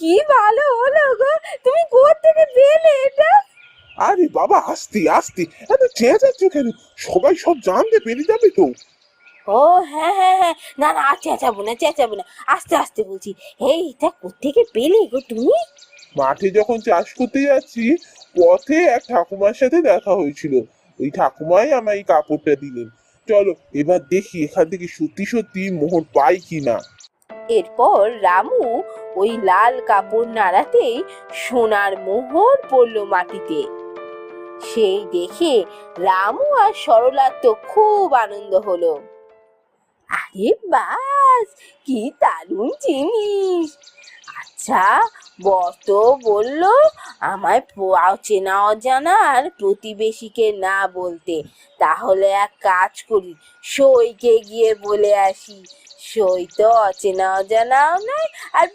কি ভালো হলো গো, তুমি কোত্থেকে পেলে এটা? আরে বাবা, আস্তে আস্তে, এত চেঁচাচ্ছ কেন? সবাই সব জানতে পেরে যাবে তো। ও হ্যাঁ হ্যাঁ হ্যাঁ, না না, আর চেঁচাবো না চেঁচাবো না, আস্তে আস্তে বলছি। এটা কোত্থেকে পেলে গো তুমি? মাঠে যখন চাষ করতে যাচ্ছি, পথে এক ঠাকুমার সাথে দেখা হয়েছিল। ওই ঠাকুমাই আমায় এই কাপড়টা দিলেন। চলো এবার দেখি এখান থেকে সত্যি সত্যি মোহর পাই কিনা। এরপর রামু ওই লাল কাপড় নাড়াতেই সোনার মোহর পড়লো মাটিতে। সেই দেখে রামু আর সরলার তো খুব আনন্দ হলো। আরে বাস, কি দারুণ জিনিস! আচ্ছা, বর তো বললো আমায় চেনা অজানা আর প্রতিবেশীকে না বলতে। তাহলে এক কাজ করি, সইকে গিয়ে বলে আসি। সই তো অচেনা অজানাও নয়, আর